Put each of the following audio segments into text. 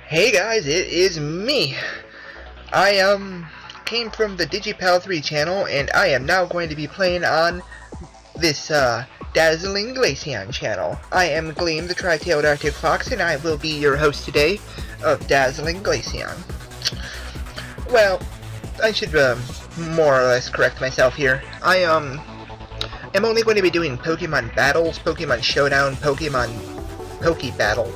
Hey guys, it is me. I came from the Digipal 3 channel, and I am now going to be playing on this Dazzling Glaceon channel. I am Gleam, the tri-tailed Arctic fox, and I will be your host today of Dazzling Glaceon. Well, I should more or less correct myself here. I am only going to be doing Pokemon battles, Pokemon Showdown, Pokemon Poke Battle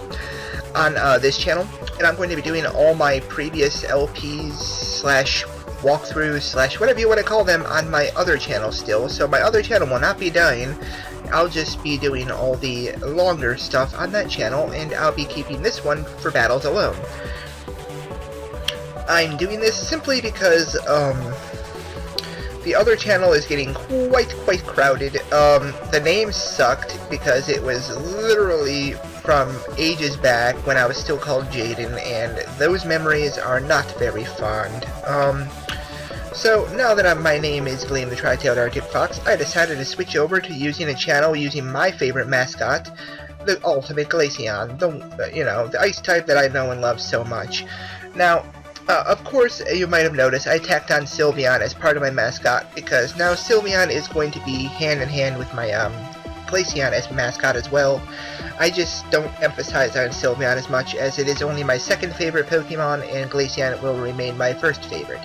on this channel, and I'm going to be doing all my previous LPs slash walkthroughs slash whatever you want to call them on my other channel still. So my other channel will not be dying. I'll just be doing all the longer stuff on that channel, and I'll be keeping this one for battles alone. I'm doing this simply because the other channel is getting quite crowded. The name sucked because it was literally from ages back when I was still called Jaden, and those memories are not very fond. So now that my name is Gleam the Tri-Tailed Arctic Fox, I decided to switch over to using a channel using my favorite mascot, the Ultimate Glaceon, the ice type that I know and love so much. Now, of course, you might have noticed I tacked on Sylveon as part of my mascot, because now Sylveon is going to be hand in hand with my Glaceon as mascot as well. I just don't emphasize on Sylveon as much, as it is only my second favorite Pokemon, and Glaceon will remain my first favorite.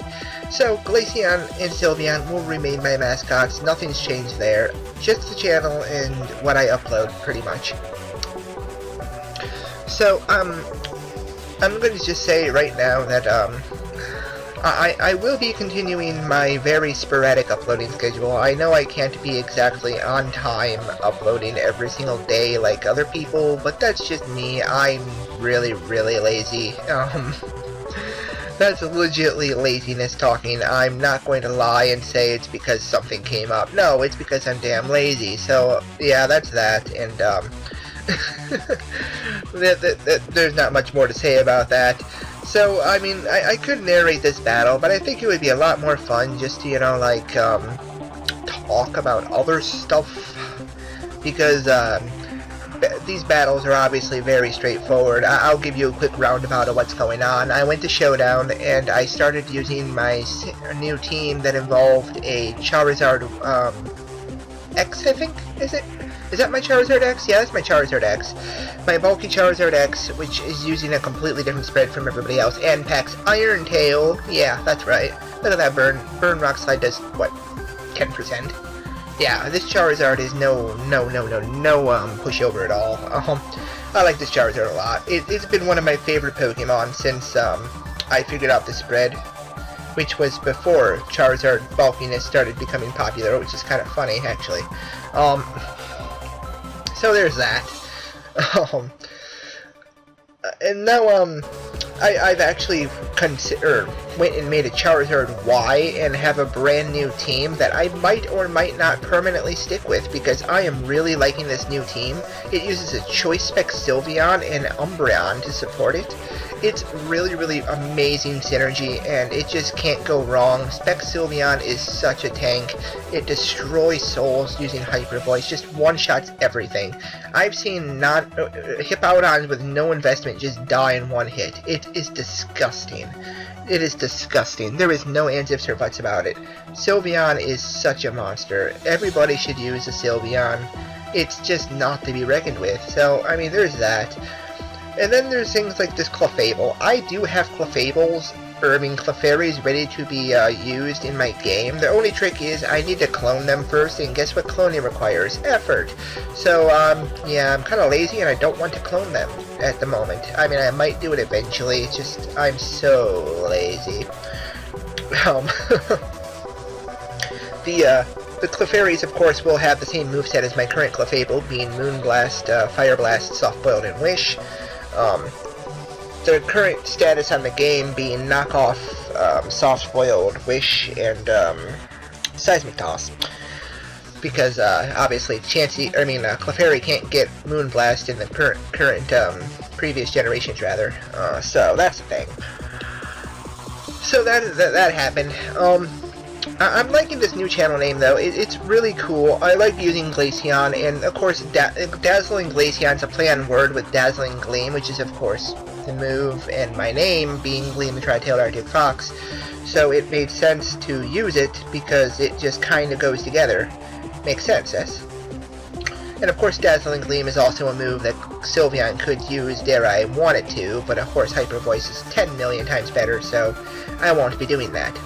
So Glaceon and Sylveon will remain my mascots. Nothing's changed there, just the channel and what I upload, pretty much. So I'm going to just say right now that I will be continuing my very sporadic uploading schedule. I know I can't be exactly on time uploading every single day like other people, but that's just me. I'm really lazy. That's legitly laziness talking. I'm not going to lie and say it's because something came up. No, it's because I'm damn lazy. So yeah, that's that. And there's not much more to say about that. So, I mean, I could narrate this battle, but I think it would be a lot more fun just to, talk about other stuff, because these battles are obviously very straightforward. I'll give you a quick roundabout of what's going on. I went to Showdown, and I started using my new team that involved a Charizard X, I think, is it? Is that my Charizard X? Yeah, that's my Charizard X. My bulky Charizard X, which is using a completely different spread from everybody else, and packs Iron Tail. Yeah, that's right. Look at that burn. Burn Rock Slide does, what, 10%? Yeah, this Charizard is no pushover at all. I like this Charizard a lot. It's been one of my favorite Pokemon since I figured out the spread, which was before Charizard bulkiness started becoming popular, which is kind of funny, actually. So there's that. And now, I've actually went and made a Charizard Y and have a brand new team that I might or might not permanently stick with, because I am really liking this new team. It uses a Choice Spec Sylveon and Umbreon to support it. It's really amazing synergy, and it just can't go wrong. Spec Sylveon is such a tank. It destroys souls using Hyper Voice, just one-shots everything. I've seen Hippowdons with no investment just die in one hit. It is disgusting. It is disgusting. There is no ands, ifs, or buts about it. Sylveon is such a monster. Everybody should use a Sylveon. It's just not to be reckoned with. So, I mean, there's that. And then there's things like this Clefable. I do have Clefables, Clefairies ready to be used in my game. The only trick is I need to clone them first, and guess what cloning requires? Effort. So, yeah, I'm kind of lazy and I don't want to clone them at the moment. I mean, I might do it eventually, it's just, I'm so lazy. The Clefairies, of course, will have the same moveset as my current Clefable, being Moonblast, Fire Blast, Soft Boiled, and Wish. The current status on the game being knockoff, Soft Boiled, Wish, and Seismic Toss. Because obviously, Clefairy can't get Moonblast in the current previous generations, rather. So that's the thing. So that happened. I'm liking this new channel name, though. It's really cool. I like using Glaceon, and of course, Dazzling Glaceon is a play on word with Dazzling Gleam, which is, of course, the move, and my name being Gleam the Tri-Tailed Arctic Fox. So it made sense to use it because it just kind of goes together. Makes sense, yes? And of course, Dazzling Gleam is also a move that Sylveon could use, dare I want it to, but of course, Hyper Voice is 10 million times better, so I won't be doing that.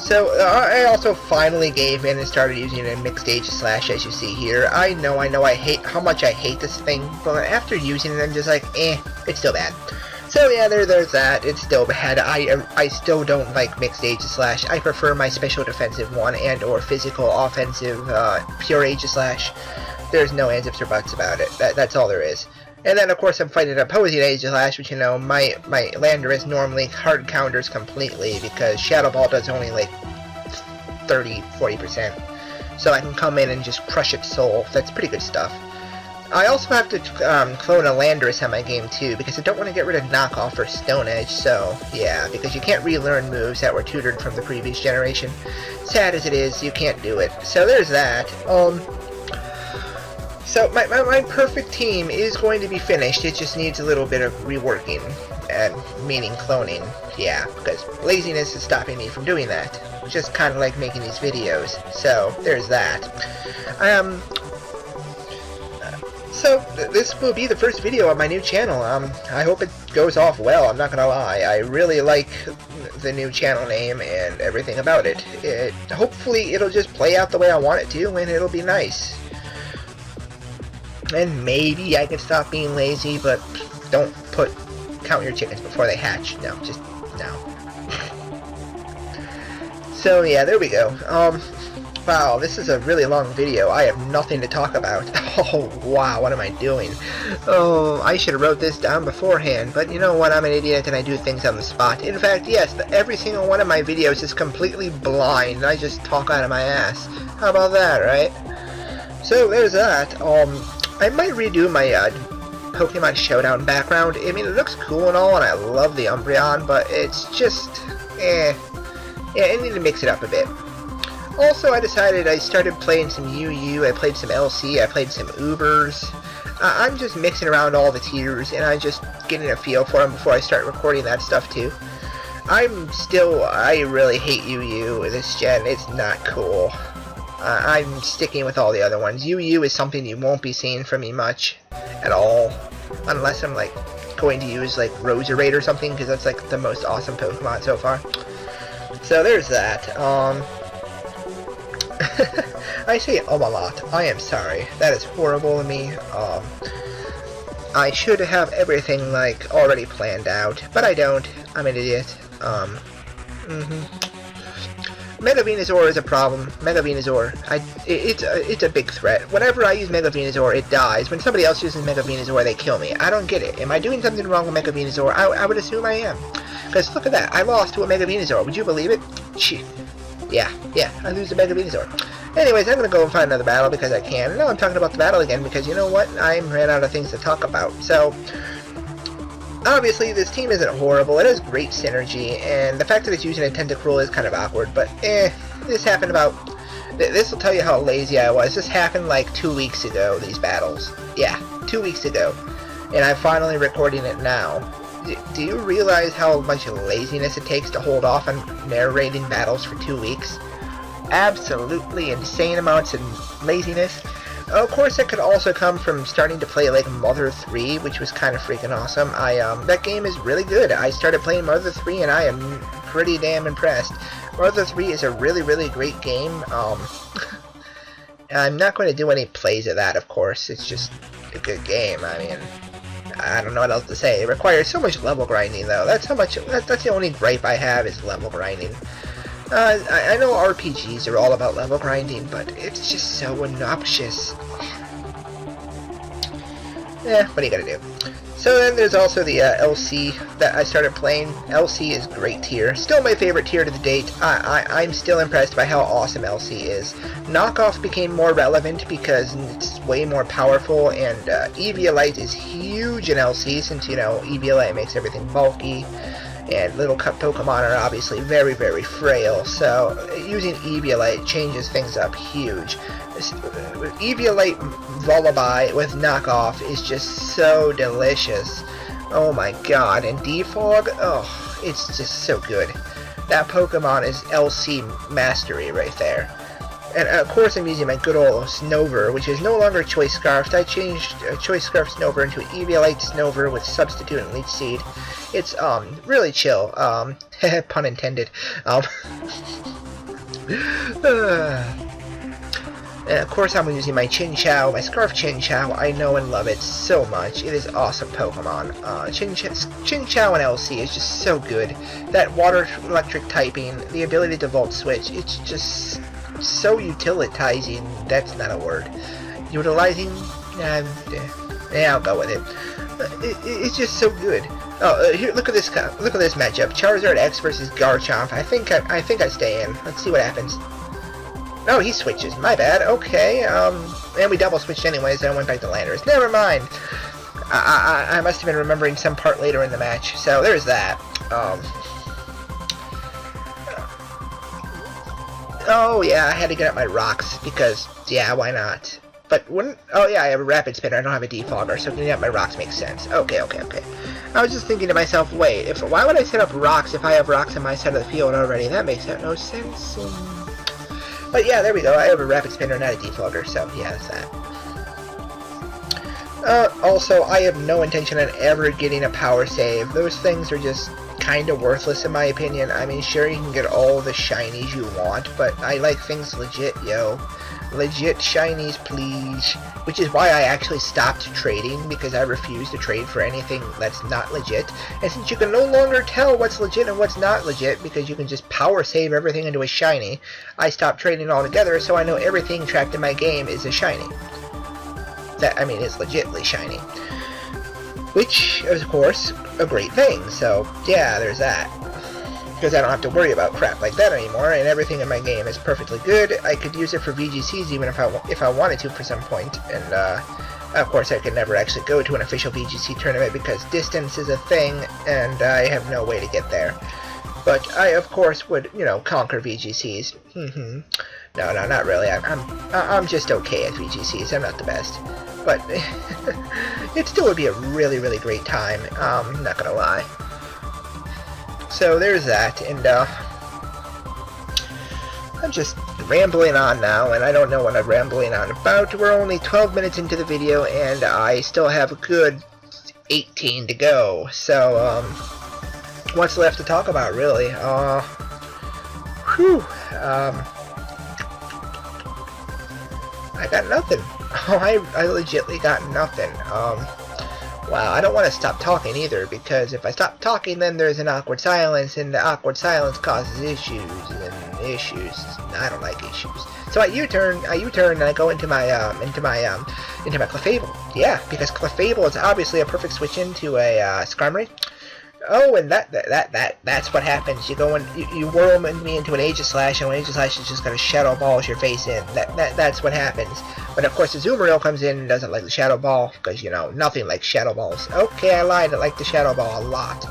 So, I also finally gave in and started using a mixed Aegislash, as you see here. I know, I hate how much I hate this thing, but after using it, I'm just like, it's still bad. So yeah, there's that. It's still bad. I still don't like mixed Aegislash. I prefer my special defensive one and or physical offensive pure Aegislash. There's no ands, ifs, or buts about it. That's all there is. And then, of course, I'm fighting opposing Aegislash, which, you know, my Landorus normally hard counters completely because Shadow Ball does only, like, 30-40%. So I can come in and just crush its soul. That's pretty good stuff. I also have to clone a Landorus on my game, too, because I don't want to get rid of Knockoff or Stone Edge, so, yeah, because you can't relearn moves that were tutored from the previous generation. Sad as it is, you can't do it. So there's that. So my perfect team is going to be finished. It just needs a little bit of reworking, meaning cloning. Yeah, because laziness is stopping me from doing that. Just kind of like making these videos. So there's that. So this will be the first video on my new channel. I hope it goes off well. I'm not gonna lie. I really like the new channel name and everything about it. Hopefully it'll just play out the way I want it to, and it'll be nice. And maybe I can stop being lazy, but don't count your chickens before they hatch. No, just no. So yeah, there we go. Wow, this is a really long video. I have nothing to talk about. Oh, wow, what am I doing? Oh, I should have wrote this down beforehand, but you know what, I'm an idiot and I do things on the spot. In fact, yes, every single one of my videos is completely blind, and I just talk out of my ass. How about that, right? So, there's that. I might redo my Pokemon Showdown background. I mean, it looks cool and all, and I love the Umbreon, but it's just, Yeah, I need to mix it up a bit. Also, I decided I started playing some UU, I played some LC, I played some Ubers. I'm just mixing around all the tiers, and I'm just getting a feel for them before I start recording that stuff too. I really hate UU this gen. It's not cool. I'm sticking with all the other ones. UU is something you won't be seeing from me much at all, unless I'm like going to use like Roserade or something, because that's like the most awesome Pokemon so far. So there's that. I say a lot. I am sorry. That is horrible of me. I should have everything like already planned out, but I don't. I'm an idiot. Mega Venusaur is a problem. Mega Venusaur, it's a big threat. Whenever I use Mega Venusaur, it dies. When somebody else uses Mega Venusaur, they kill me. I don't get it. Am I doing something wrong with Mega Venusaur? I would assume I am. Because look at that. I lost to a Mega Venusaur. Would you believe it? Shit. Yeah, I lose to Mega Venusaur. Anyways, I'm going to go and find another battle because I can. No, I'm talking about the battle again because you know what? I ran out of things to talk about. So, obviously, this team isn't horrible. It has great synergy, and the fact that it's using a Tentacruel is kind of awkward, but this happened about... This will tell you how lazy I was. This happened like 2 weeks ago, these battles. Yeah, 2 weeks ago. And I'm finally recording it now. Do you realize how much laziness it takes to hold off on narrating battles for 2 weeks? Absolutely insane amounts of laziness. Of course, that could also come from starting to play like Mother 3, which was kind of freaking awesome. That game is really good. I started playing Mother 3 and I am pretty damn impressed. Mother 3 is a really, really great game. I'm not going to do any plays of that, of course. It's just a good game. I mean, I don't know what else to say. It requires so much level grinding, though. That's the only gripe I have is level grinding. I know RPGs are all about level grinding, but it's just so obnoxious. What are you gonna do? So then there's also the LC that I started playing. LC is great tier. Still my favorite tier to the date. I'm still impressed by how awesome LC is. Knockoff became more relevant because it's way more powerful, and Eviolite is huge in LC since, you know, Eviolite makes everything bulky. and little Pokemon are obviously very, very frail, so using Eviolite changes things up huge. Eviolite Lullaby with knockoff is just so delicious. Oh my god, and Defog, oh, it's just so good. That Pokemon is LC mastery right there. And of course I'm using my good old Snover, which is no longer Choice Scarfed. I changed Choice Scarf Snover into Eviolite Snover with Substitute and Leech Seed. It's really chill. Pun intended. And of course I'm using my Chinchou, my Scarf Chinchou. I know and love it so much. It is awesome Pokemon. Chinchou and LC is just so good. That water electric typing, the ability to Volt Switch, it's just so utilitizing. That's not a word. Utilizing? Yeah, I'll go with it. It's just so good. Oh, here, look at this matchup. Charizard X versus Garchomp. I think I stay in. Let's see what happens. Oh, he switches. My bad. Okay. And we double switched anyways. And I went back to Landorus. Never mind. I must have been remembering some part later in the match. So there's that. Oh yeah, I had to get up my rocks because yeah, why not? But wouldn't? Oh yeah, I have a rapid spinner. I don't have a defogger, so getting up my rocks makes sense. Okay. I was just thinking to myself, wait, why would I set up rocks if I have rocks on my side of the field already? That makes no sense. But yeah, there we go. I have a rapid spinner, not a defogger, so yeah, that's that. Also, I have no intention on ever getting a power save. Those things are just kind of worthless in my opinion. I mean, sure, you can get all the shinies you want, but I like things legit, yo. Legit shinies, please. Which is why I actually stopped trading, because I refuse to trade for anything that's not legit. And since you can no longer tell what's legit and what's not legit, because you can just power save everything into a shiny, I stopped trading altogether, so I know everything tracked in my game is a shiny. That, I mean, is legitly shiny. Which, of course, a great thing, so yeah, there's that. Because I don't have to worry about crap like that anymore, and everything in my game is perfectly good. I could use it for VGCs even if I wanted to for some point, and of course I could never actually go to an official VGC tournament because distance is a thing, and I have no way to get there. But I, of course, would, you know, conquer VGCs. No, not really. I'm just okay at VGCs. I'm not the best. But it still would be a really, really great time. I'm not gonna lie. So there's that, and I'm just rambling on now, and I don't know what I'm rambling on about. We're only 12 minutes into the video, and I still have a good 18 to go. So, what's left to talk about, really? I got nothing. Oh, I legitly got nothing. Wow, I don't want to stop talking either, because if I stop talking, then there's an awkward silence, and the awkward silence causes issues, and issues. I don't like issues. So I U-turn, and I go into my Clefable. Yeah, because Clefable is obviously a perfect switch into a Skarmory. Oh, and that's what happens. You go and you whirl me into an Aegislash, and when Aegislash is just gonna Shadow Balls your face in. That's what happens. But of course, the Azumarill comes in and doesn't like the Shadow Ball, because, you know, nothing like Shadow Balls. Okay, I lied. I like the Shadow Ball a lot.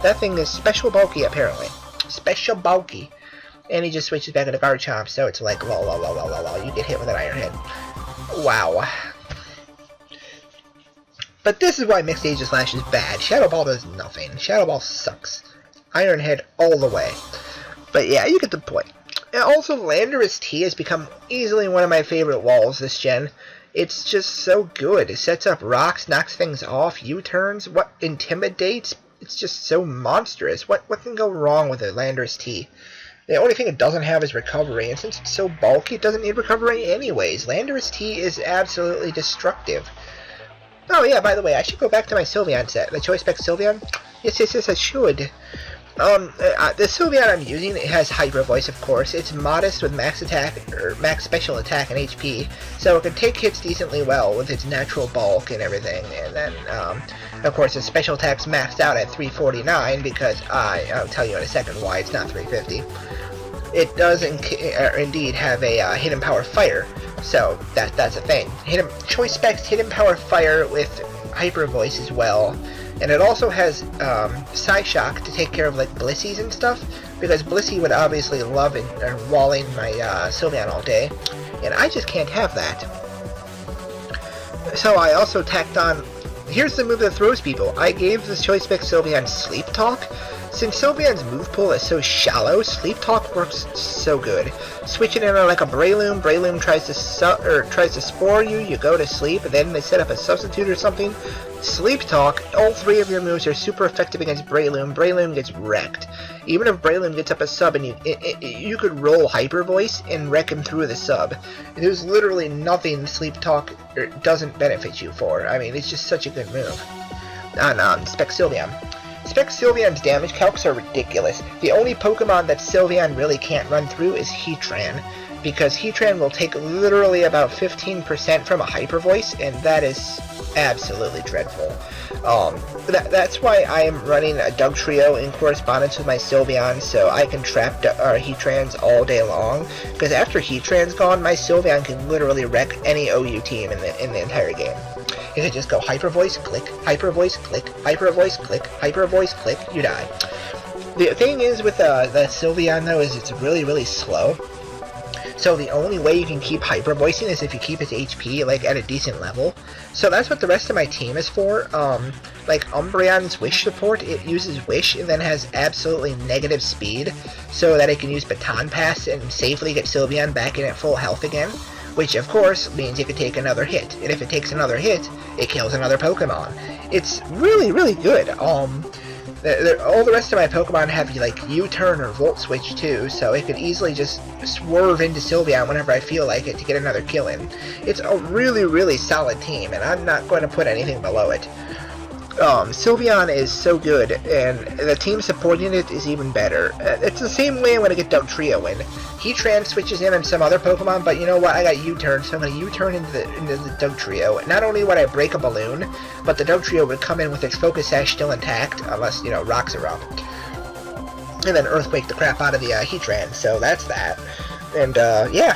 That thing is special bulky, apparently. Special bulky. And he just switches back into Garchomp, so it's like, lol, you get hit with an Iron Head. Wow. But this is why Mixed Aegislash is bad. Shadow Ball does nothing. Shadow Ball sucks. Iron Head all the way. But yeah, you get the point. And also, Landorus T has become easily one of my favorite walls this gen. It's just so good. It sets up rocks, knocks things off, U-turns, what intimidates. It's just so monstrous. What can go wrong with a Landorus T? The only thing it doesn't have is recovery, and since it's so bulky, it doesn't need recovery anyways. Landorus T is absolutely destructive. Oh yeah, by the way, I should go back to my Sylveon set. The Choice Spec Sylveon? Yes, I should. The Sylveon I'm using, it has Hyper Voice, of course. It's modest with max attack, or max special attack and HP, so it can take hits decently well with its natural bulk and everything. And then, of course, its special attack's maxed out at 349, because I'll tell you in a second why it's not 350. It does indeed have a Hidden Power Fire, so that's a thing. Choice Specs Hidden Power Fire with Hyper Voice as well. And it also has Psyshock to take care of like Blissey's and stuff, because Blissey would obviously love walling my Sylveon all day, and I just can't have that. So I also tacked on, here's the move that throws people. I gave the Choice Specs Sylveon Sleep Talk. Since Sylveon's move pool is so shallow, Sleep Talk works so good. Switching in on like a Breloom, Breloom tries to spore you, you go to sleep, and then they set up a substitute or something. Sleep Talk, all three of your moves are super effective against Breloom. Breloom gets wrecked. Even if Breloom gets up a sub and you could roll Hyper Voice and wreck him through the sub. There's literally nothing Sleep Talk doesn't benefit you for. I mean, it's just such a good move. On Specs Sylveon. Specs Sylveon's damage calcs are ridiculous. The only Pokemon that Sylveon really can't run through is Heatran, because Heatran will take literally about 15% from a Hyper Voice, and that is absolutely dreadful. That's why I am running a Dugtrio in correspondence with my Sylveon, so I can trap Heatrans all day long, because after Heatran's gone, my Sylveon can literally wreck any OU team in the entire game. You can just go Hyper Voice, click, Hyper Voice, click, Hyper Voice, click, Hyper Voice, click, you die. The thing is with the Sylveon though is it's really, really slow. So the only way you can keep Hyper Voicing is if you keep its HP like at a decent level. So that's what the rest of my team is for. Like Umbreon's Wish support, it uses Wish and then has absolutely negative speed, so that it can use Baton Pass and safely get Sylveon back in at full health again. Which, of course, means it could take another hit. And if it takes another hit, it kills another Pokemon. It's really, really good. All the rest of my Pokemon have, like, U-turn or Volt Switch, too, so it could easily just swerve into Sylveon whenever I feel like it to get another kill in. It's a really, really solid team, and I'm not going to put anything below it. Sylveon is so good, and the team supporting it is even better. It's the same way I'm going to get Dugtrio in. Heatran switches in on some other Pokemon, but you know what, I got U-turn, so I'm going to U-turn into the Dugtrio. Not only would I break a balloon, but the Dugtrio would come in with its Focus Sash still intact, unless, you know, rocks are up. And then Earthquake the crap out of the Heatran, so that's that. And, yeah.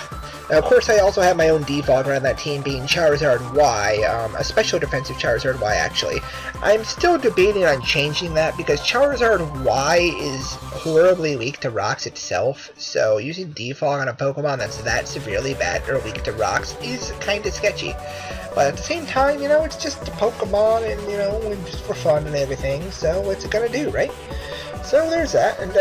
Now, of course, I also have my own defog around that team, being Charizard Y, a special defensive Charizard Y, actually. I'm still debating on changing that, because Charizard Y is horribly weak to rocks itself, so using defog on a Pokemon that's that severely bad or weak to rocks is kind of sketchy. But at the same time, you know, it's just a Pokemon, and, you know, just for fun and everything, so what's it gonna do, right? So there's that, and,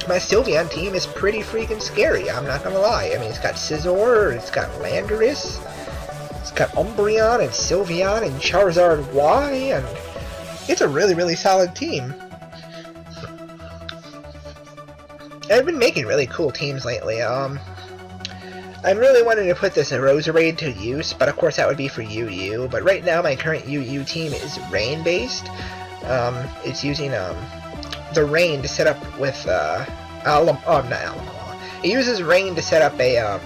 my Sylveon team is pretty freaking scary, I'm not gonna lie. I mean, it's got Scizor, it's got Landorus, it's got Umbreon and Sylveon and Charizard Y, and it's a really, really solid team. I've been making really cool teams lately. I'm really wanting to put this Roserade to use, but of course that would be for UU. But right now my current UU team is rain-based. It's using the rain to set up with it uses rain to set up a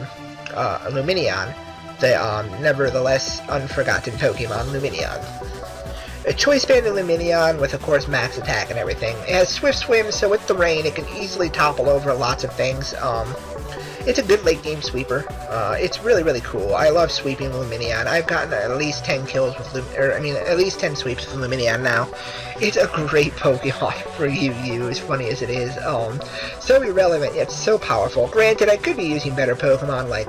Lumineon, the nevertheless unforgotten Pokemon Lumineon. A choice band of Lumineon with, of course, max attack and everything. It has Swift Swim, so with the rain it can easily topple over lots of things. It's a good late game sweeper. It's really, really cool. I love sweeping Lumineon. I've gotten at least 10 kills with at least 10 sweeps with Lumineon now. It's a great Pokemon for UU, as funny as it is. So irrelevant, yet so powerful. Granted, I could be using better Pokemon like,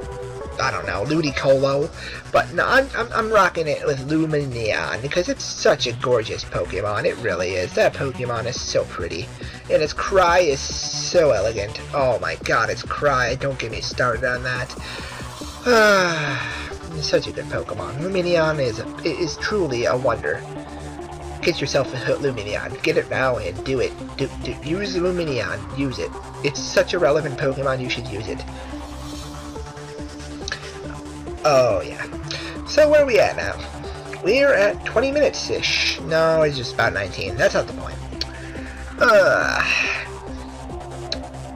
I don't know, Ludicolo, but no, I'm rocking it with Lumineon because it's such a gorgeous Pokemon. It really is. That Pokemon is so pretty, and its cry is so elegant. Oh my God, its cry! Don't get me started on that. It's such a good Pokemon. Lumineon is truly a wonder. Get yourself a Lumineon. Get it now and do it. Use Lumineon. Use it. It's such a relevant Pokemon. You should use it. Oh, yeah. So, where are we at now? We're at 20 minutes-ish. No, it's just about 19. That's not the point.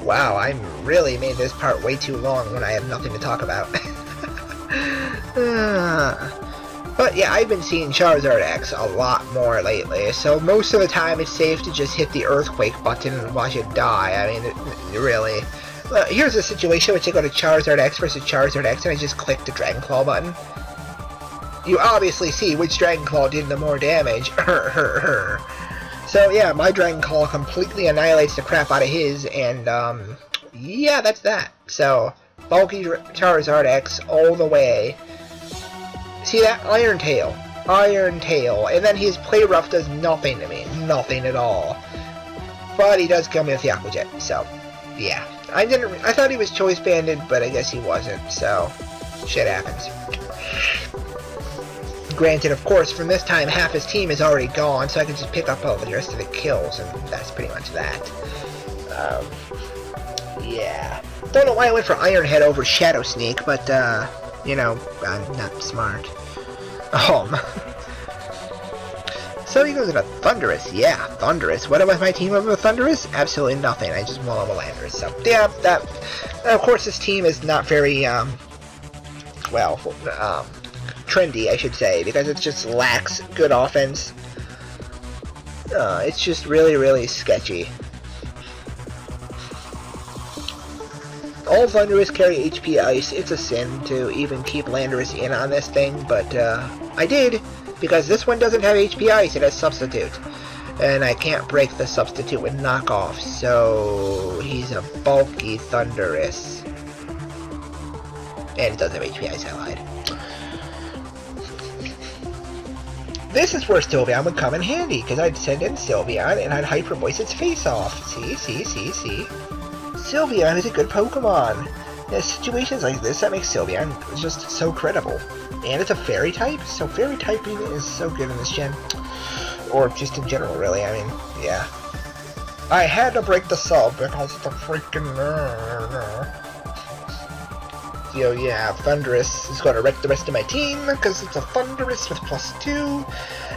Wow, I really made this part way too long when I have nothing to talk about. But, yeah, I've been seeing Charizard X a lot more lately, so most of the time it's safe to just hit the Earthquake button and watch it die. I mean, really... here's a situation which I go to Charizard X versus Charizard X and I just click the Dragon Claw button. you obviously see which Dragon Claw did the more damage. So yeah, my Dragon Claw completely annihilates the crap out of his, and yeah, that's that. So, bulky Charizard X all the way. See that? Iron Tail. Iron Tail. And then his Play Rough does nothing to me. Nothing at all. But he does kill me with the Aqua Jet, so yeah. I thought he was choice banded, but I guess he wasn't, so shit happens. Granted, of course, from this time, half his team is already gone, so I can just pick up all the rest of the kills, and that's pretty much that. Yeah. Don't know why I went for Iron Head over Shadow Sneak, but, you know, I'm not smart. So he goes into Thundurus. Yeah, Thundurus. What about my team over Thundurus? Absolutely nothing. I just won over Landorus. So, yeah, that... Of course, this team is not very, well, trendy, I should say, because it just lacks good offense. It's just really, really sketchy. All Thundurus carry HP Ice. It's a sin to even keep Landorus in on this thing, but I did, because this one doesn't have HP Ice, it has Substitute. And I can't break the Substitute with Knockoff, so he's a bulky Thundurus. And it doesn't have HP Ice, I lied. This is where Sylveon would come in handy, because I'd send in Sylveon and I'd Hyper Voice its face off. See? Sylveon is a good Pokemon. In situations like this, that makes Sylveon just so credible. And it's a Fairy type, so Fairy typing is so good in this gen. Or just in general, really, I mean, yeah. I had to break the sub because the freaking... So yeah, Thundurus is going to wreck the rest of my team, because it's a Thundurus with +2.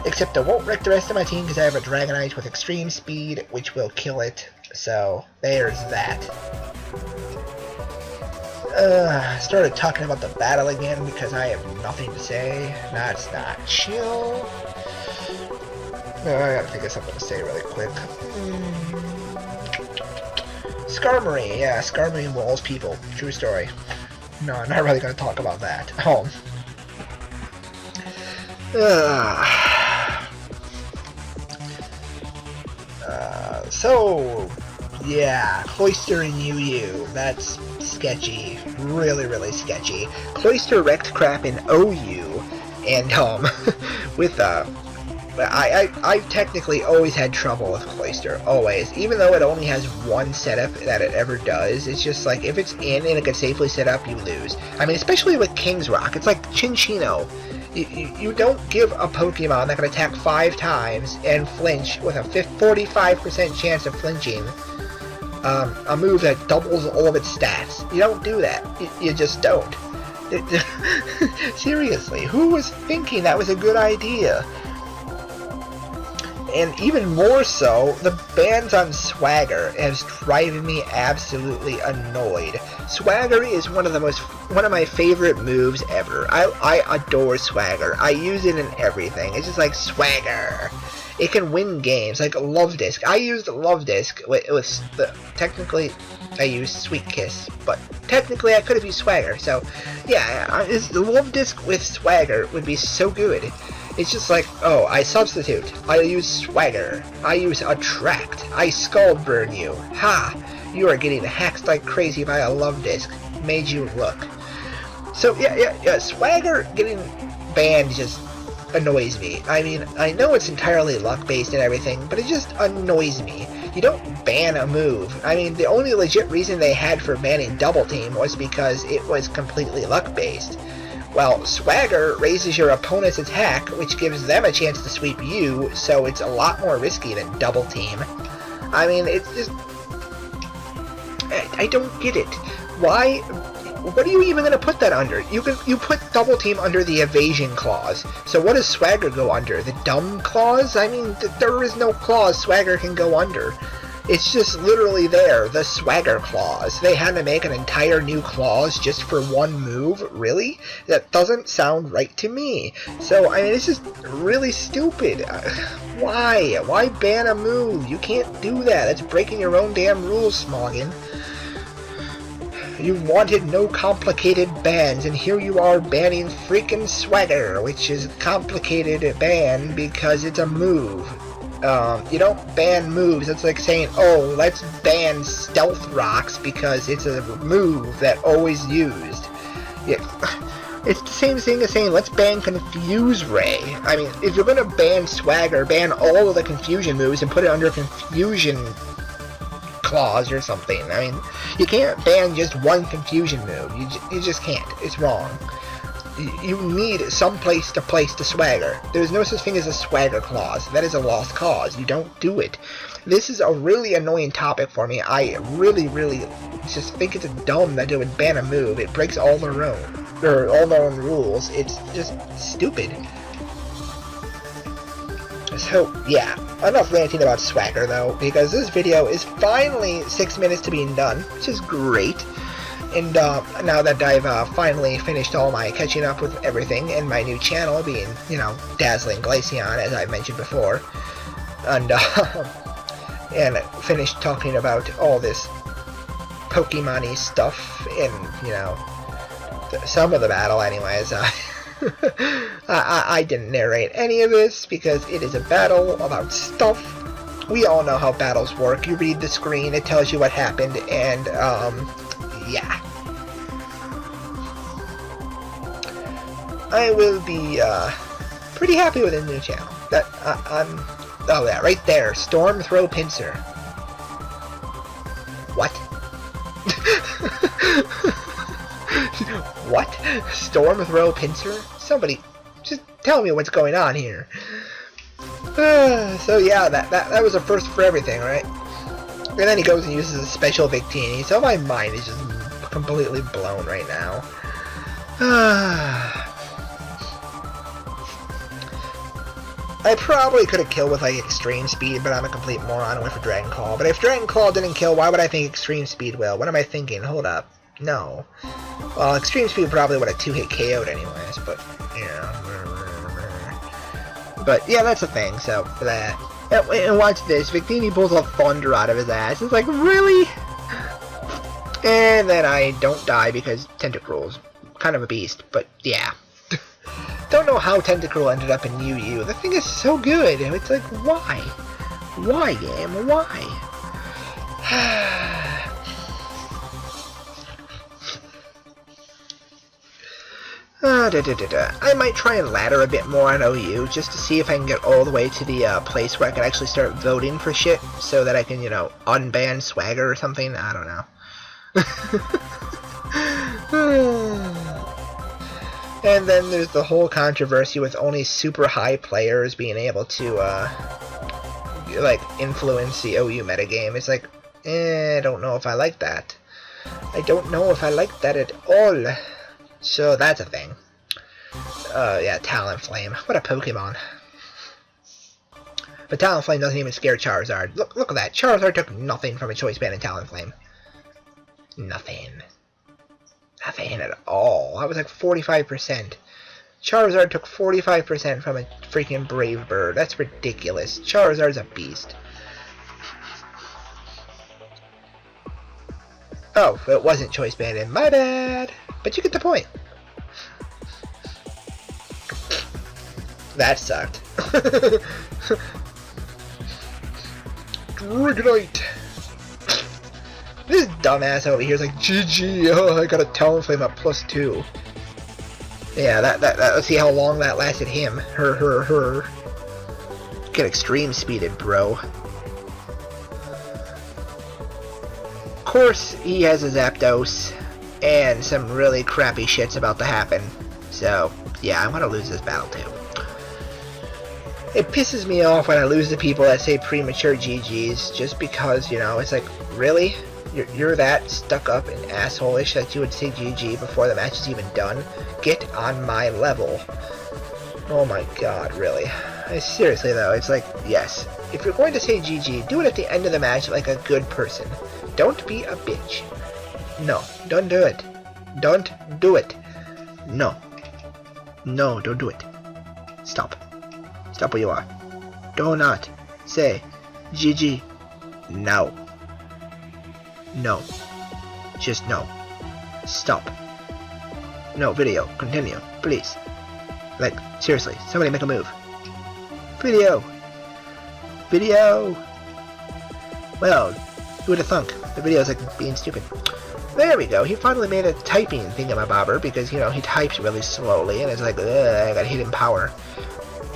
Except it won't wreck the rest of my team, because I have a Dragonite with extreme speed, which will kill it. So, there's that. Started talking about the battle again, because I have nothing to say. That's not chill. I gotta think of something to say really quick. Skarmory, yeah, Skarmory walls people. True story. No, I'm not really going to talk about that. So, yeah, Cloyster and UU. That's sketchy. Really, really sketchy. Cloyster wrecked crap in OU, and, with, I technically always had trouble with Cloyster, always. Even though it only has one setup that it ever does, it's just like, if it's in and it can safely set up, you lose. I mean, especially with King's Rock, it's like Chinchino. You don't give a Pokemon that can attack 5 times and flinch with a 45% chance of flinching a move that doubles all of its stats. You don't do that. You just don't. Seriously, who was thinking that was a good idea? And even more so, the bans on Swagger has driven me absolutely annoyed. Swagger is one of my favorite moves ever. I adore Swagger. I use it in everything. It's just like Swagger. It can win games, like Love Disc. I used Love Disc technically I used Sweet Kiss, but technically I could have used Swagger. So yeah, the Love Disc with Swagger would be so good. It's just like, oh, I substitute. I use Swagger. I use Attract. I Scald Burn you. Ha! You are getting hacked like crazy by a Love Disc. Made you look. So, yeah, Swagger getting banned just annoys me. I mean, I know it's entirely luck-based and everything, but it just annoys me. You don't ban a move. I mean, the only legit reason they had for banning Double Team was because it was completely luck-based. Well, Swagger raises your opponent's attack, which gives them a chance to sweep you, so it's a lot more risky than Double Team. I mean, it's just... I don't get it. Why... What are you even going to put that under? You put Double Team under the Evasion clause. So what does Swagger go under? The Dumb clause? I mean, there is no clause Swagger can go under. It's just literally there, the Swagger clause. They had to make an entire new clause just for one move? Really? That doesn't sound right to me. So, I mean, it's just really stupid. Why? Why ban a move? You can't do that. That's breaking your own damn rules, Smoggin. You wanted no complicated bans, and here you are banning freaking Swagger, which is a complicated ban because it's a move. You don't ban moves. It's like saying, oh, let's ban Stealth Rocks because it's a move that always used. Yeah. It's the same thing as saying, let's ban Confuse Ray. I mean, if you're gonna ban Swagger, ban all of the Confusion moves and put it under Confusion Clause or something. I mean, you can't ban just one Confusion move. You just can't. It's wrong. You need some place to place the Swagger. There's no such thing as a Swagger Clause. That is a lost cause. You don't do it. This is a really annoying topic for me. I really just think it's dumb that they would ban a move. It breaks all their own rules. It's just stupid. So, yeah. Enough ranting about Swagger, though, because this video is finally 6 minutes to being done, which is great. And now that I've finally finished all my catching up with everything, and my new channel being, you know, Dazzling Glaceon, as I mentioned before, and finished talking about all this Pokemon-y stuff, and, you know, some of the battle, anyways. I didn't narrate any of this because it is a battle about stuff. We all know how battles work. You read the screen, it tells you what happened, and yeah. I will be pretty happy with the new channel. Oh yeah, right there, Storm Throw Pinsir. What? What? Storm Throw Pinsir? Somebody, just tell me what's going on here. So yeah, that was a first for everything, right? And then he goes and uses a special Victini, so my mind is just completely blown right now. I probably could have killed with like Extreme Speed, but I'm a complete moron and went for Dragon Claw. But if Dragon Claw didn't kill, why would I think Extreme Speed will? What am I thinking? Hold up. No. Well, Extreme Speed probably would have 2-hit KO'd anyways, but, yeah. But, yeah, that's the thing, so, for that. And watch this, Victini pulls a Thunder out of his ass. It's like, really? And then I don't die because Tentacruel's kind of a beast, but, yeah. Don't know how Tentacruel ended up in UU. The thing is so good. It's like, why? Why, game? Why? I might try and ladder a bit more on OU, just to see if I can get all the way to the place where I can actually start voting for shit, so that I can, you know, unban Swagger or something. I don't know. And then there's the whole controversy with only super high players being able to, like, influence the OU metagame. It's like, I don't know if I like that. I don't know if I like that at all. So that's a thing. Yeah, Talonflame. What a Pokemon. But Talonflame doesn't even scare Charizard. Look at that. Charizard took nothing from a choice band in Talonflame. Nothing. Nothing at all. That was like 45%. Charizard took 45% from a freaking Brave Bird. That's ridiculous. Charizard's a beast. Oh, it wasn't choice banded. My bad. But you get the point. That sucked. Dragonite. This dumbass over here is like, GG, oh, I got a Talonflame at +2. Yeah, let's see how long that lasted him. Her. Get extreme speeded, bro. Of course, he has a Zapdos, and some really crappy shit's about to happen. So, yeah, I'm gonna lose this battle too. It pisses me off when I lose to people that say premature GGs, just because, you know, it's like, really? You're that stuck up and asshole-ish that you would say GG before the match is even done? Get on my level. Oh my god, really. Seriously though, it's like, yes, if you're going to say GG, do it at the end of the match like a good person. Don't be a bitch. No, don't do it. Don't do it. No. No, don't do it. Stop. Stop where you are. Do not say GG. No. No. Just no. Stop. No, video. Continue. Please. Like, seriously. Somebody make a move. Video. Video. Well, who would have thunk? The video's like being stupid. There we go. He finally made a typing thingamabobber because, you know, he types really slowly and it's like, ugh, I got hidden power.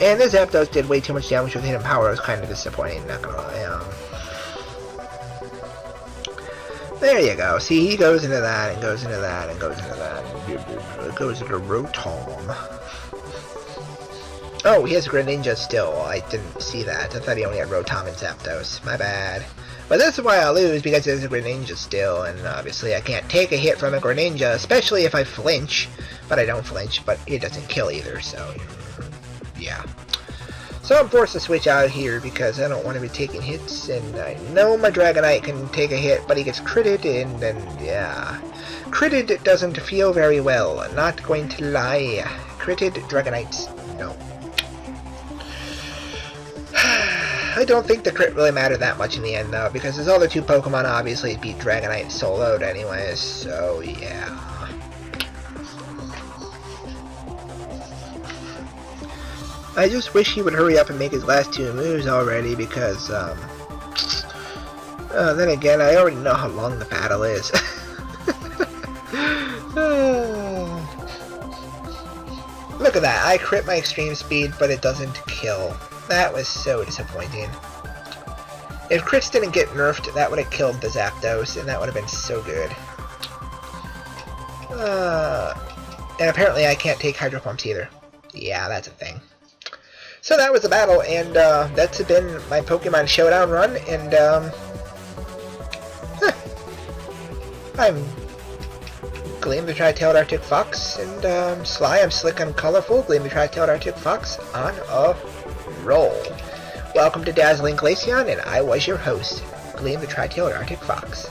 And this Zapdos did way too much damage with hidden power. It was kind of disappointing, not gonna lie. There you go. See, he goes into that and goes into that and goes into that. And goes into Rotom. Oh, he has Greninja still. I didn't see that. I thought he only had Rotom and Zapdos. My bad. But this is why I lose, because there's a Greninja still, and obviously I can't take a hit from a Greninja, especially if I flinch. But I don't flinch, but it doesn't kill either, so yeah. So I'm forced to switch out here because I don't want to be taking hits, and I know my Dragonite can take a hit, but he gets critted, and then, yeah. Critted doesn't feel very well, not going to lie. Critted Dragonites, no. I don't think the crit really mattered that much in the end, though, because his other two Pokemon obviously beat Dragonite soloed anyways, so yeah. I just wish he would hurry up and make his last two moves already, because, then again, I already know how long the battle is. Look at that, I crit my extreme speed, but it doesn't kill. That was so disappointing. If crits didn't get nerfed, that would have killed the Zapdos, and that would have been so good. And apparently I can't take Hydro Pumps either. Yeah, that's a thing. So that was the battle, and that's been my Pokemon Showdown run, and I'm Gleam the Tri-Tailed Arctic Fox, and Sly, I'm Slick, I'm Colorful, Gleam the Tri-Tailed Arctic Fox on a roll. Welcome to Dazzling Glaceon, and I was your host, Gleam the Tri-Tailed Arctic Fox.